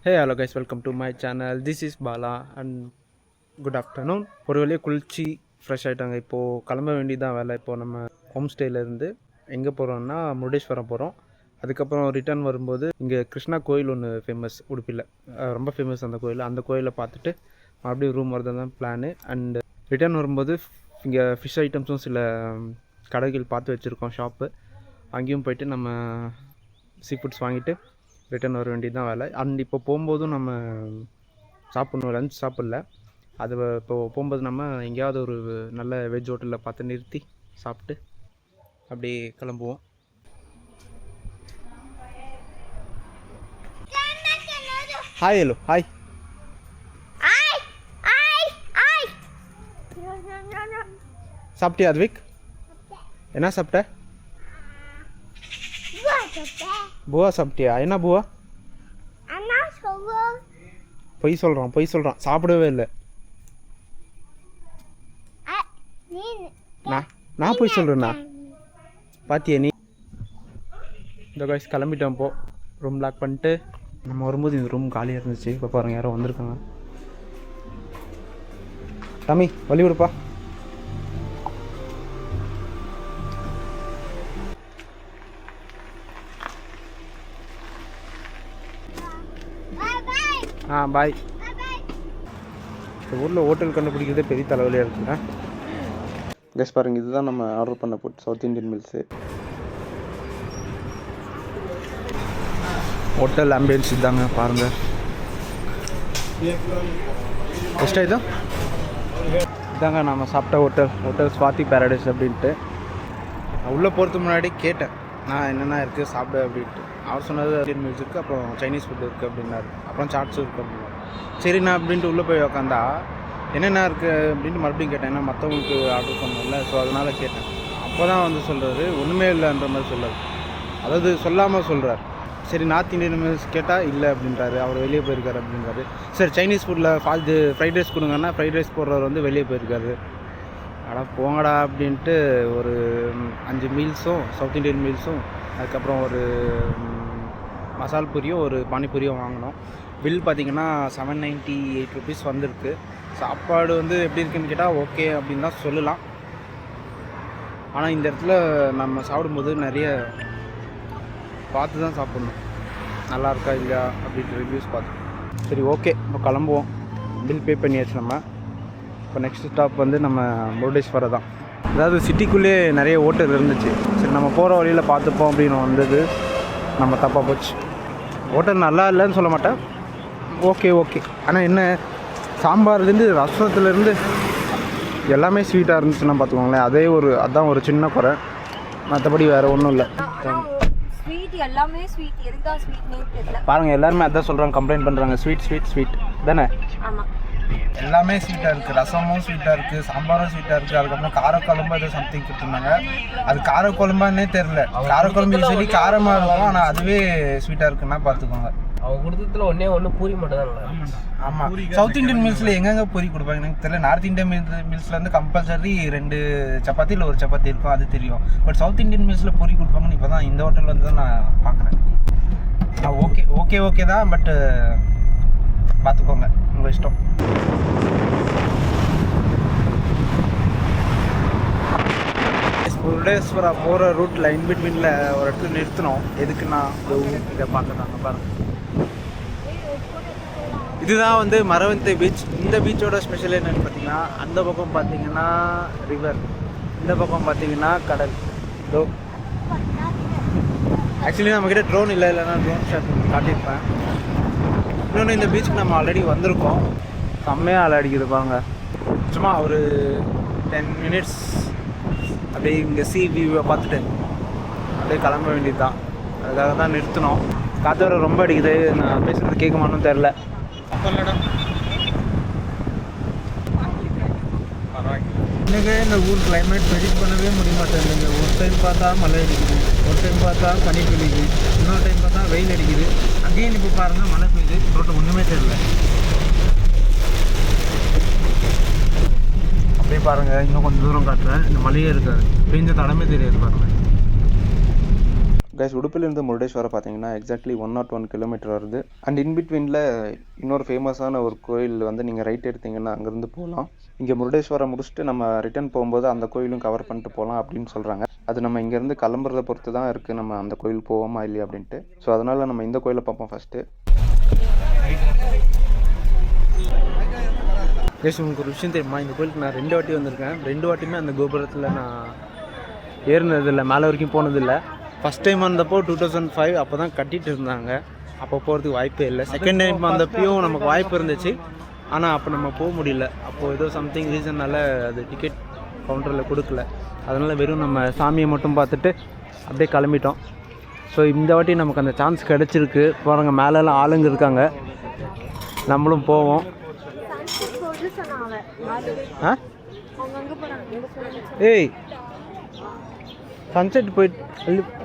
Hey, hello guys, welcome to my channel. This is Bala and good afternoon. ஒரு வழியாக குளிச்சு fresh ஆகிட்டாங்க. இப்போது கிளம்ப வேண்டியதான் வேலை. இப்போது நம்ம ஹோம் ஸ்டேலேருந்து எங்கே போகிறோம்னா முருடேஸ்வரம் போகிறோம். அதுக்கப்புறம் ரிட்டர்ன் வரும்போது இங்கே கிருஷ்ணா கோயில் ஒன்று ஃபேமஸ் உடுப்பியில், ரொம்ப ஃபேமஸ் அந்த கோயில். அந்த கோயிலை பார்த்துட்டு மறுபடியும் ரூம் வரது தான் பிளானு. அண்டு ரிட்டர்ன் வரும்போது இங்கே ஃபிஷ் ஐட்டம்ஸும் சில கடைகள் பார்த்து வச்சுருக்கோம், ஷாப்பு. அங்கேயும் போய்ட்டு நம்ம சீ ஃபுட்ஸ் வாங்கிட்டு ரிட்டர்ன் வர வேண்டியது தான் வேலை. அண்ட் இப்போ போகும்போதும் நம்ம சாப்பிட்ணும், லஞ்ச் சாப்பிடல. அது இப்போ போகும்போது நம்ம எங்கேயாவது ஒரு நல்ல வெஜ் ஹோட்டலில் பார்த்து நிறுத்தி சாப்பிட்டு அப்படியே கிளம்புவோம். Hi, hello, hi. சாப்பிட்டியா அத்விக்? என்ன சாப்பிட்ட? புவா சாப்பிட்டியா? என்ன புவா? பொய் சொல்கிறான், சாப்பிடவே இல்லை. நான் பொய் சொல்கிறேண்ணா, பாத்தியா நீ? இந்த காய்ஸ் கிளம்பிட்டோம். இப்போ ரூம் லாக் பண்ணிட்டு நம்ம வரும்போது இந்த ரூம் காலியாக இருந்துச்சு. இப்போ பாருங்கள், யாரோ வந்திருக்காங்க. தம்பி வழி விடுப்பா. பாய். இந்த ஊரில் ஹோட்டல் கண்டுபிடிக்கிறதே பெரிய தலைவலியாக இருக்குங்க. கெஸ் பாருங்கள், இதுதான் நம்ம ஆர்டர் பண்ண food, south Indian meals. Hotel ambience இதாங்க பாருங்கள். எஸ்டா இதாங்க நம்ம சாப்பிட்ட ஹோட்டல் ஸ்வாதி பேரடைஸ் அப்படின்ட்டு. நான் உள்ளே போகிறதுக்கு முன்னாடி கேட்டேன் நான் என்னென்ன இருக்குது சாப்பிட அப்படின்ட்டு. அவர் சொன்னது இந்தியன் மீல்ஸ் இருக்குது, அப்புறம் சைனீஸ் ஃபுட் இருக்குது அப்படின்னாரு, அப்புறம் சாட்ஸும் இருக்குது அப்படின்னாரு. சரிண்ணா அப்படின்ட்டு உள்ளே போய் உக்காந்தா என்னென்ன இருக்குது அப்படின்ட்டு மறுபடியும் கேட்டேன். ஏன்னா மற்றவங்களுக்கு ஆர்டர் பண்ணல, ஸோ அதனால் கேட்டேன். அப்போ தான் வந்து சொல்கிறாரு ஒன்றுமே இல்லைன்ற மாதிரி சொல்கிறார். அதாவது சொல்லாமல் சொல்கிறார். சரி, நார்த் இந்தியன் மீல்ஸ் கேட்டால் இல்லை அப்படின்றாரு, அவர் வெளியே போயிருக்காரு அப்படின்றாரு. சரி, சைனீஸ் ஃபுட்டில் ஃப்ரைட் ரைஸ் கொடுங்கன்னா ஃப்ரைட் ரைஸ் போடுறவர் வந்து வெளியே போயிருக்காரு. ஆனால் போங்கடா அப்படின்ட்டு ஒரு 5 மீல்ஸும் சவுத் இண்டியன் மீல்ஸும், அதுக்கப்புறம் ஒரு மசால் பூரியும் ஒரு பானிபூரியும் வாங்கினோம். பில் பார்த்திங்கன்னா 798 ருபீஸ் வந்திருக்கு. சாப்பாடு வந்து எப்படி இருக்குன்னு கேட்டால் ஓகே அப்படின்னு தான் சொல்லலாம். ஆனால் இந்த இடத்துல நம்ம சாப்பிடும்போது நிறைய பார்த்து தான் சாப்பிட்ணும், நல்லா இருக்கா இல்லையா அப்படின்ட்டு ரிவ்யூஸ் பார்த்து. சரி, ஓகே, இப்போ கிளம்புவோம். பில் பே பண்ணியாச்சு நம்ம. இப்போ நெக்ஸ்ட் ஸ்டாப் வந்து நம்ம முருடேஸ்வரம் தான். அதாவது சிட்டிக்குள்ளேயே நிறைய ஹோட்டல் இருந்துச்சு. சரி, நம்ம போகிற வழியில் பார்த்துப்போம் அப்படின்னு வந்தது, நம்ம தப்பாக போச்சு. ஹோட்டல் நல்லா இல்லைன்னு சொல்ல மாட்டேன், ஓகே. ஆனால் என்ன, சாம்பார்லேருந்து ரசத்துலேருந்து எல்லாமே ஸ்வீட்டாக இருந்துச்சுன்னா பார்த்துக்கோங்களேன். அதுதான் ஒரு சின்ன குறை, மற்றபடி வேறு ஒன்றும் இல்லை. பாருங்கள், எல்லாருமே அதான் சொல்கிறாங்க, கம்ப்ளைண்ட் பண்ணுறாங்க, ஸ்வீட் தானே. எல்லாமே ஸ்வீட்டாக இருக்குது, ரசமும் ஸ்வீட்டாக இருக்குது, சாம்பாரும் ஸ்வீட்டாக இருக்குது. அதுக்கப்புறம் காரக்குழம்பு ஏதோ சம்திங் கொடுத்துருந்தாங்க. அது காரக்குழம்பானே தெரில. காரக்குழம்பு யூஸ்வலி காரமாக இருக்கும், ஆனால் அதுவே ஸ்வீட்டாக இருக்குன்னா பார்த்துக்கோங்க. அவங்க கொடுத்ததுல ஒன்று பூரி மட்டும் தான். ஆமாம், சவுத் இண்டியன் மீல்ஸில் எங்கெங்கே பூரி கொடுப்பாங்க எனக்கு தெரியல. நார்த் இண்டியன் மீல்ஸில் வந்து கம்பல்சரி 2 சப்பாத்தி இல்லை 1 சப்பாத்தி இருக்கும், அது தெரியும். பட் சவுத் இண்டியன் மீல்ஸில் பூரி கொடுப்பாங்கன்னு இப்போ தான் இந்த ஹோட்டலில் வந்து தான் நான் பார்க்குறேன். ஓகே தான், பட்டு பார்த்துக்கோங்க, உங்கள் இஷ்டம். முருடேஸ்வரா போகிற ரூட்டில் இன்பிட்வீனில் ஒரு இடத்துல நிறுத்தினோம். எதுக்குன்னா இதை பார்த்துட்டாங்க பாருங்கள். இதுதான் வந்து மரவந்தை பீச். இந்த பீச்சோட ஸ்பெஷல் என்னென்னு பார்த்தீங்கன்னா, அந்த பக்கம் பார்த்தீங்கன்னா ரிவர், இந்த பக்கம் பார்த்தீங்கன்னா கடல். இதோ ஆக்சுவலி நம்மக்கிட்ட ட்ரோன் இல்லைன்னா ட்ரோன் ஷாட் காட்டியிருப்பேன். இன்னொன்று, இந்த பீச்சுக்கு நம்ம ஆல்ரெடி வந்திருக்கோம். செம்மையாக அலை அடிக்குது பாருங்க. சும்மா ஒரு 10 மினிட்ஸ் அப்படியே இங்கே சி வியூவை பார்த்துட்டு அப்படியே கிளம்ப வேண்டியது தான். அதுக்காக தான் நிறுத்தினோம். காற்று வர ரொம்ப அடிக்குது, நான் பேசுகிறது கேட்குமான்னு தெரில. இன்னைக்கு இந்த ஊர் கிளைமேட் ப்ரெடிக்ட் பண்ணவே முடிய மாட்டேங்குது. ஒரு டைம் பார்த்தா மழை அடிக்குது, ஒரு டைம் பார்த்தா பனி பெய்யுது, இன்னொரு டைம் பார்த்தா வெயில் அடிக்குது. அங்கேயும் இப்போ பாருங்கள் மழை பெய்யுது, ரோட்டு ஒன்றுமே தெரியல. அப்படியே பாருங்கள், இன்னும் கொஞ்சம் தூரம் காட்டுறேன், இந்த மலையே இருக்காது, பெஞ்ச தடமே தெரியாது பாருங்கள். கைஸ் உடுப்பிலிருந்து முருடேஸ்வரம் பார்த்தீங்கன்னா எக்ஸாக்ட்லி 101 கிலோமீட்டர் வருது. அண்ட் இன்பிட்வீனில் இன்னொரு ஃபேமஸான ஒரு கோயில் வந்து நீங்கள் ரைட் எடுத்தீங்கன்னா அங்கேருந்து போகலாம். இங்கே முருடேஸ்வரம் முடிச்சுட்டு நம்ம ரிட்டர்ன் போகும்போது அந்த கோயிலும் கவர் பண்ணிட்டு போகலாம் அப்படின்னு சொல்கிறாங்க. அது நம்ம இங்கேருந்து கிளம்புறத பொறுத்து தான் இருக்குது, நம்ம அந்த கோயில் போவோமா இல்லையா அப்படின்ட்டு. ஸோ அதனால் நம்ம இந்த கோயிலை பார்ப்போம் ஃபஸ்ட்டு. கைஸ் உங்களுக்கு ஒரு விஷயம் தெரியுமா, இந்த கோயிலுக்கு நான் 2 வாட்டி வந்திருக்கேன். 2 வாட்டியுமே அந்த கோபுரத்தில் நான் ஏறினதில்லை, மேலே வரைக்கும் போனதில்லை. ஃபஸ்ட் டைம் வந்தப்போ 2005 அப்போ தான் கட்டிகிட்டு இருந்தாங்க, அப்போ போகிறதுக்கு வாய்ப்பே இல்லை. செகண்ட் டைம் வந்தப்பையும் நமக்கு வாய்ப்பு இருந்துச்சு, ஆனால் அப்போ நம்ம போக முடியல. அப்போது ஏதோ சம்திங் ரீசனால் அது டிக்கெட் கவுண்டரில் கொடுக்கல. அதனால் வெறும் நம்ம சாமியை மட்டும் பார்த்துட்டு அப்படியே கிளம்பிட்டோம். ஸோ இந்த வாட்டி நமக்கு அந்த சான்ஸ் கிடச்சிருக்கு. பாருங்க மேலெல்லாம் ஆளுங்க இருக்காங்க, நம்மளும் போவோம். ஏய் சன்செட் போயிட்டு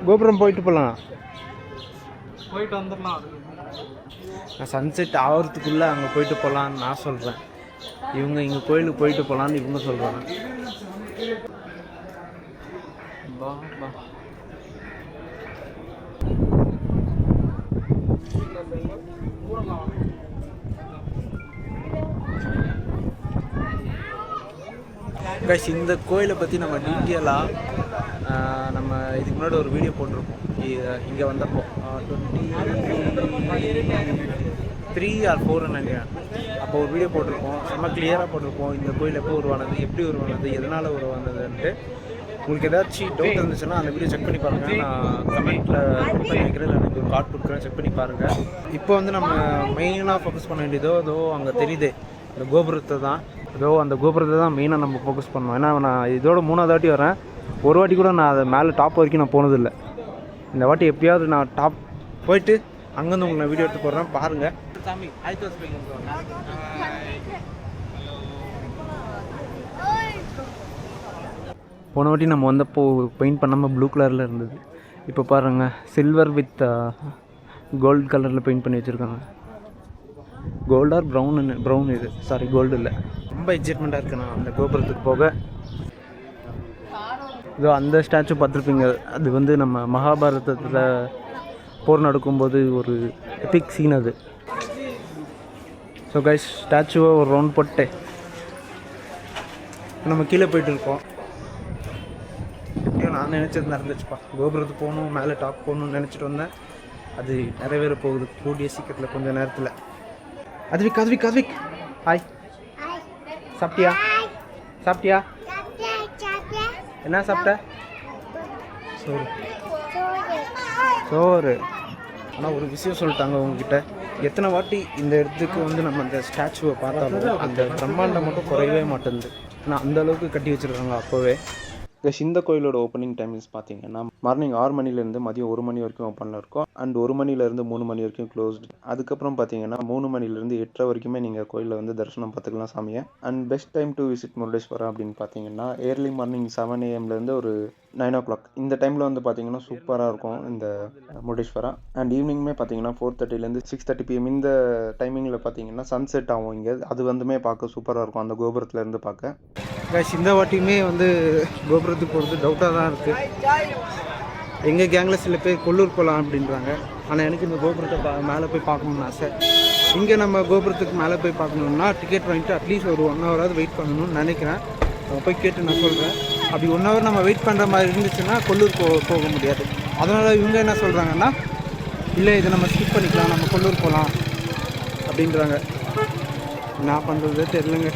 கோபுரம் போயிட்டு போகலாம், போயிட்டு வந்துடலாம். நான் சன்செட் ஆகிறதுக்குள்ளே அங்கே போயிட்டு போகலான்னு நான் சொல்கிறேன். இவங்க இங்கே கோயிலுக்கு போயிட்டு போகலான்னு இவங்க சொல்கிறாங்க. பா பா கைஸ் இந்த கோயிலை பற்றி நம்ம டீட்டெயிலாக நம்ம இதுக்கு முன்னாடி ஒரு வீடியோ போட்டிருப்போம். இங்கே வந்தப்போ 23 or 4 நினைக்கிறேன். அப்போ ஒரு வீடியோ போட்டிருப்போம், செம்ம கிளியராக போட்டிருப்போம். இந்த கோயில் எப்போ உருவானது, எப்படி உருவானது, எதனால் உருவானதுன்ட்டு. உங்களுக்கு ஏதாச்சும் டவுட் இருந்துச்சுன்னா அந்த வீடியோ செக் பண்ணி பாருங்கள். நான் கமெண்ட்டில் பண்ணி வைக்கிறேன், இல்லை எனக்கு ஒரு கார்டு கொடுக்குறேன், செக் பண்ணி பாருங்கள். இப்போ வந்து நம்ம மெயினாக ஃபோக்கஸ் பண்ண வேண்டியதோ அதோ அங்கே தெரியுது இந்த கோபுரத்தை தான். ஏதோ அந்த கோபுரத்தை தான் மெயினாக நம்ம ஃபோக்கஸ் பண்ணோம். ஏன்னா நான் இதோட 3வது வாட்டி வரேன். ஒரு வாட்டி கூட நான் அதை மேலே டாப் வரைக்கும் நான் போனதில்லை. இந்த வாட்டி எப்பயாவது நான் டாப் போயிட்டு அங்கேருந்து உங்களுக்கு நான் வீடியோ எடுத்து போடுறேன், பாருங்கள். சாமி போன வாட்டி நம்ம வந்தப்போ பெயிண்ட் பண்ணாமல் ப்ளூ கலரில் இருந்தது. இப்போ பாருங்கள் சில்வர் வித் கோல்டு கலரில் பெயிண்ட் பண்ணி வச்சுருக்காங்க. கோல்டு ஆர் ப்ரௌன் இது, சாரி கோல்டு இல்லை. ரொம்ப எக்ஸைட்மெண்ட்டாக இருக்குது நான் அந்த கோபுரத்துக்கு போக. இதோ அந்த ஸ்டாச்சு பார்த்துருப்பீங்க, அது வந்து நம்ம மகாபாரதத்தில் போர் நடக்கும்போது ஒரு எபிக் சீன் அது. ஸோ கைஸ் ஸ்டாச்சுவை ஒரு ரவுண்ட் போட்டு நம்ம கீழே போயிட்டு இருக்கோம். நான் நினச்சது நடந்துச்சுப்பா, கோபுரத்துக்கு போகணும், மேலே டாப் போகணும்னு நினச்சிட்டு வந்தேன். அது நிறைவேற போகுது கூடிய சீக்கிரத்தில், கொஞ்சம் நேரத்தில். அதுவிக் ஹாய், சாப்பிட்டியா? என்ன சாப்பிட்ட? சோறு. ஆனால் ஒரு விஷயம் சொல்லிட்டாங்க உங்ககிட்ட, எத்தனை வாட்டி இந்த இடத்துக்கு வந்து நம்ம அந்த ஸ்டாச்சுவை பார்த்தாலும் அந்த பிரம்மாண்டம் மட்டும் குறையவே மாட்டேங்குது. ஆனால் அந்தளவுக்கு கட்டி வச்சுருக்காங்க அப்போவே. இந்த கோயிலோட ஓப்பனிங் டைமிங்ஸ் பார்த்தீங்கன்னா மார்னிங் 6 மணிலேருந்து மதியம் 1 மணி வரைக்கும் ஓப்பனில் இருக்கும். அண்ட் 1 மணிலேருந்து 3 மணி வரைக்கும் க்ளோஸ்டு. அதுக்கப்புறம் பார்த்தீங்கன்னா 3 மணிலேருந்து 8:30 வரைக்குமே நீங்கள் கோயிலில் வந்து தரிசனம் பார்த்துக்கலாம் சாமியை. And best time to visit Murudeswaram அப்படின்னு பார்த்தீங்கன்னா ஏர்லி மார்னிங் 7 AM ஒரு 9 o'clock இந்த டைமில் வந்து பார்த்தீங்கன்னா சூப்பராக இருக்கும் இந்த முருடேஸ்வரம். அண்ட் ஈவினிங்குமே பார்த்தீங்கன்னா 4:30 6:30 PM இந்த டைமிங்கில் பார்த்தீங்கன்னா சன்செட் ஆகும் இங்கே. அது வந்துமே பார்க்க சூப்பராக இருக்கும் அந்த கோபுரத்துலேருந்து பார்க்க. இந்த வாட்டியுமே வந்து கோபுரத்துக்கு போகிறது டவுட்டாக தான் இருக்குது. எங்கள் கேங்கில் சில பேர் கொல்லூர் போகலாம் அப்படின்றாங்க. ஆனால் எனக்கு இந்த கோபுரத்தை மேலே போய் பார்க்கணுன்னு ஆசை. இங்கே நம்ம கோபுரத்துக்கு மேலே போய் பார்க்கணுன்னா டிக்கெட் வாங்கிட்டு அட்லீஸ்ட் ஒரு 1 hour வெயிட் பண்ணணும்னு நினைக்கிறேன். போய் கேட்டு நான் சொல்கிறேன். அப்படி 1 hour நம்ம வெயிட் பண்ணுற மாதிரி இருந்துச்சுன்னா கொல்லூர் போக முடியாது. அதனால் இவங்க என்ன சொல்கிறாங்கன்னா, இல்லை இதை நம்ம ஸ்கிப் பண்ணிக்கலாம், நம்ம கொல்லூர் போகலாம் அப்படின்றாங்க. என்ன பண்ணுறது தெரிலங்க.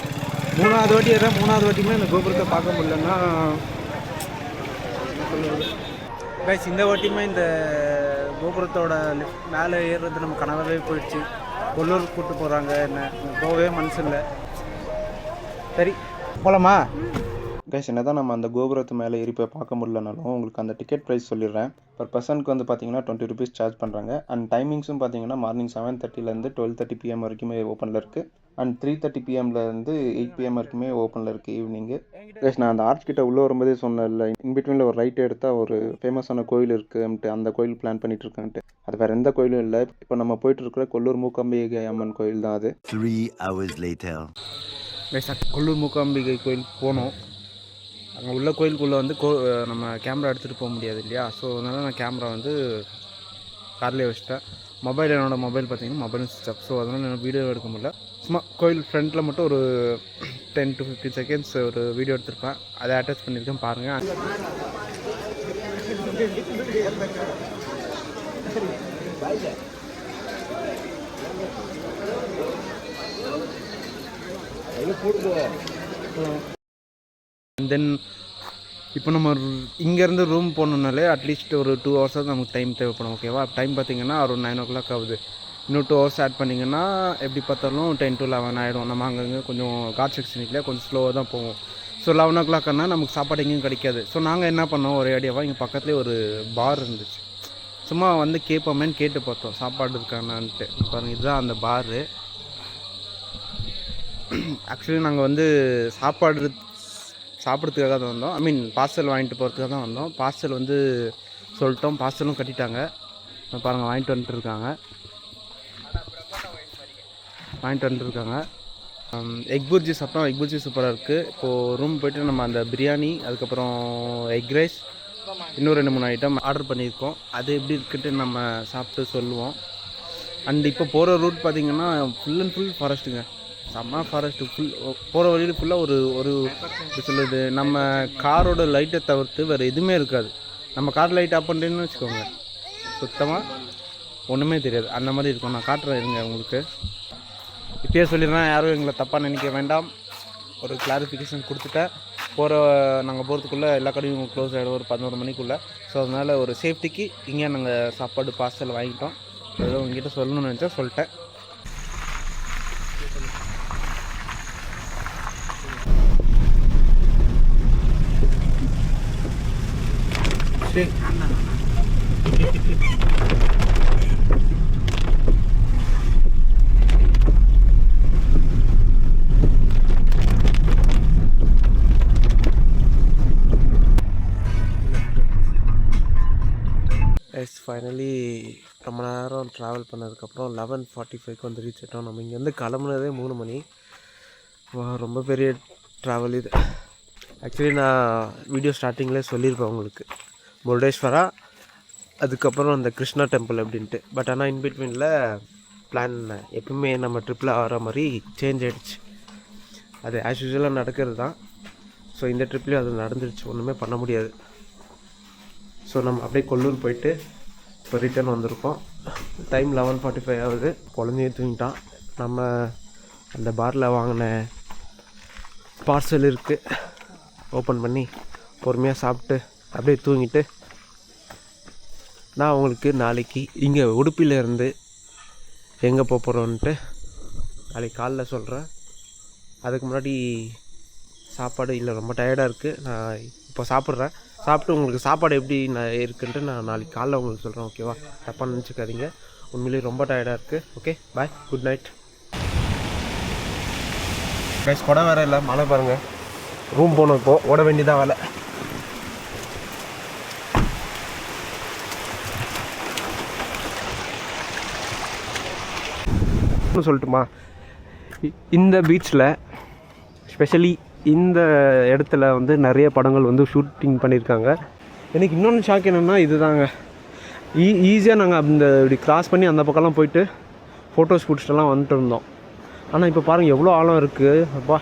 3வது வாட்டி ஏறேன், 3வது வாட்டியுமே இந்த கோபுரத்தை பார்க்க முடியலன்னா என்ன சொல்லுவது. கைஸ் இந்த வாட்டியுமே இந்த கோபுரத்தோட மேலே ஏறுறது நம்ம கனவாகவே போயிடுச்சு. கொல்லூர் கூப்பிட்டு போகிறாங்க, என்ன போகவே மனசு இல்லை. சரி போகலாமா? கைஸ் என்னதான் நம்ம அந்த கோபுரத்து மேலே ஏறி போய் பார்க்க முடியலனாலும் உங்களுக்கு அந்த டிக்கெட் ப்ரைஸ் சொல்லிடுறேன். பர் பர்சனுக்கு வந்து பார்த்தீங்கன்னா 20 rupees சார்ஜ் பண்ணுறாங்க. அண்ட் டைமிங்ஸும் பார்த்தீங்கன்னா மார்னிங் 7:30 12:30 PM வரைக்குமே ஓப்பனில் இருக்குது. அண்ட் 3:30 PMலேருந்து 8 PM வரைக்குமே ஓப்பனில் இருக்குது ஈவினிங்கு. கைஸ் நான் அந்த ஆர்ச் கிட்ட உள்ளே வரும்போதே சொன்னேன்ல, இன்பிட்வீனில் ஒரு ரைட் எடுத்தால் ஒரு ஃபேமஸான கோயில் இருக்குன்ட்டு, அந்த கோயில் பிளான் பண்ணிட்டு இருக்கேன்ட்டு. அது வேறு எந்த கோயிலும் இல்லை, இப்போ நம்ம போயிட்டு இருக்கிற கொல்லூர் மூகாம்பிகை அம்மன் கோயில் தான் அது. 3 hours later. Guys Kollur Mookambika கோயில் போனோம். அங்கே உள்ள கோயிலுக்குள்ளே வந்து நம்ம கேமரா எடுத்துகிட்டு போக முடியாது இல்லையா. ஸோ அதனால் நான் கேமரா வந்து கார்லேயே வச்சுட்டேன். என்னோடய மொபைல் பார்த்திங்கன்னா மொபைலும் ஸ்விட்ச் ஆஃப். ஸோ அதனால் நான் வீடியோ எடுக்க முடியல. சும்மா கோயில் ஃப்ரண்ட்டில் மட்டும் ஒரு 10 to 15 செகண்ட்ஸ் ஒரு வீடியோ எடுத்திருப்பேன். அதை அட்டாச் பண்ணியிருக்கேன் பாருங்கள். தென் இப்போ நம்ம இங்கேருந்து ரூம் போகணுன்னாலே அட்லீஸ்ட் ஒரு 2 hours நமக்கு டைம் தேவைப்படும். ஓகேவா. டைம் பார்த்திங்கன்னா ஒரு 9 o'clock ஆகுது. இன்னும் 2 hours ஆட் பண்ணிங்கன்னா எப்படி பார்த்தாலும் 10 to 11 ஆகிடும். நம்ம அங்கங்கே கொஞ்சம் காட் செக்ஷன் இல்லையா, கொஞ்சம் ஸ்லோவாக தான் போவோம். ஸோ 11 o'clock நமக்கு சாப்பாடு எங்கேயும் கிடைக்காது. ஸோ நாங்கள் என்ன பண்ணோம், ஒரே ஐடியாவாக இங்கே பக்கத்துலேயே ஒரு பார் இருந்துச்சு. சும்மா வந்து கேட்போமேன்னு கேட்டு பார்த்தோம் சாப்பாடு இருக்கானான்ட்டு. பாருங்கள், இதுதான் அந்த பாரு. ஆக்சுவலி நாங்கள் வந்து சாப்பிட்றதுக்காக தான் வந்தோம். பார்சல் வாங்கிட்டு போகிறதுக்காக தான் வந்தோம். பார்சல் வந்து சொல்லிட்டோம், பார்சலும் கட்டிட்டாங்க. பாருங்கள், வாங்கிட்டு வந்துட்டுருக்காங்க. எக் புர்ஜி சாப்பிட்டோம். எக் புர்ஜி சூப்பராக இருக்குது. இப்போது ரூம் போய்ட்டு நம்ம அந்த பிரியாணி, அதுக்கப்புறம் எக் ரைஸ், இன்னும் 2-3 ஐட்டம் ஆர்டர் பண்ணியிருக்கோம். அது எப்படி இருக்குன்ட்டு நம்ம சாப்பிட்டு சொல்லுவோம். அண்ட் இப்போ போகிற ரூட் பார்த்திங்கன்னா ஃபுல் அண்ட் ஃபுல் ஃபாரஸ்ட்டுங்க. செம்ம ஃபாரஸ்ட்டு. போகிற வழியில் ஃபுல்லாக ஒரு சொல்லுது, நம்ம காரோட லைட்டை தவிர்த்து வேறு எதுவுமே இருக்காது. நம்ம கார் லைட் ஆஃப் பண்ணுறேன்னு வச்சுக்கோங்க, சுத்தமாக ஒன்றுமே தெரியாது. அந்த மாதிரி இருக்கும். நான் காட்டுறேன் இருங்க உங்களுக்கு. இப்போயே சொல்லிடுறேன், யாரும் எங்களை தப்பாக நினைக்க வேண்டாம். ஒரு கிளாரிஃபிகேஷன் கொடுத்துட்டேன். நாங்கள் போகிறதுக்குள்ளே எல்லா கடையும் க்ளோஸ் ஆகிடும் ஒரு 11 மணிக்குள்ளே. ஸோ அதனால் ஒரு சேஃப்டிக்கு இங்கே நாங்கள் சாப்பாடு பார்சல் வாங்கிட்டோம். ஏதோ உங்ககிட்ட சொல்லணும்னு நினச்சா சொல்லிட்டேன். ஃபைனலி ரொம்ப நேரம் ட்ராவல் பண்ணதுக்கப்புறம் 11:45 வந்து ரீச் ஆகிட்டோம். நம்ம இங்கேருந்து கிளம்புனதே 3 மணி. ரொம்ப பெரிய ட்ராவல் இது. ஆக்சுவலி நான் வீடியோ ஸ்டார்டிங்லேயே சொல்லியிருப்பேன் உங்களுக்கு, முருடேஸ்வரா, அதுக்கப்புறம் அந்த கிருஷ்ணா டெம்பிள் அப்படின்ட்டு. பட் ஆனால் இன்பிட்வீனில் பிளான் எப்பவுமே நம்ம ட்ரிப்பில் ஆகிற மாதிரி சேஞ்ச் ஆகிடுச்சு. அது ஆஸ் யூஸ்வலாக நடக்கிறது தான். ஸோ இந்த ட்ரிப்லேயும் அது நடந்துருச்சு, ஒன்றுமே பண்ண முடியாது. ஸோ நம்ம அப்படியே கொல்லூர் போயிட்டு இப்போ ரிட்டர்ன் வந்திருக்கோம். டைம் 11:45 ஆகுது. குழந்தையும் தூங்கிட்டான். நம்ம அந்த பாரில் வாங்கின பார்சல் இருக்குது, ஓப்பன் பண்ணி பொறுமையாக சாப்பிட்டு அப்படியே தூங்கிட்டு நான் உங்களுக்கு நாளைக்கு இங்கே உடுப்பிலேருந்து எங்கே போகிறோன்ட்டு நாளைக்கு காலைல சொல்கிறேன். அதுக்கு முன்னாடி சாப்பாடு இல்லை, ரொம்ப டயர்டாக இருக்குது. நான் இப்போ சாப்பிட்றேன். சாப்பிட்டு உங்களுக்கு சாப்பாடு எப்படி இருக்குன்ட்டு நான் நாளைக்கு காலைல உங்களுக்கு சொல்கிறேன். ஓகேவா, தப்பாக நினச்சிக்காதீங்க. உண்மையிலேயே ரொம்ப டயர்டாக இருக்குது. ஓகே, பாய், குட் நைட். கைஸ், கொடை வேறு இல்லை, மழை பாருங்கள். ரூம் போகணும், இப்போது ஓட வேண்டியதான் வேலை. சொல்லட்டுமா, இந்த பீச்சில் ஸ்பெஷலி இந்த இடத்துல வந்து நிறைய படங்கள் வந்து ஷூட்டிங் பண்ணியிருக்காங்க. எனக்கு இன்னொன்று ஷாக் என்னென்னா இதுதாங்க, ஈஸியாக நாங்கள் அந்த இப்படி கிராஸ் பண்ணி அந்த பக்கம்லாம் போயிட்டு ஃபோட்டோஸ் பிடிச்சிட்டுலாம் வந்துட்டு இருந்தோம். ஆனால் இப்போ பாருங்கள் எவ்வளோ ஆழம் இருக்குது. அப்பா,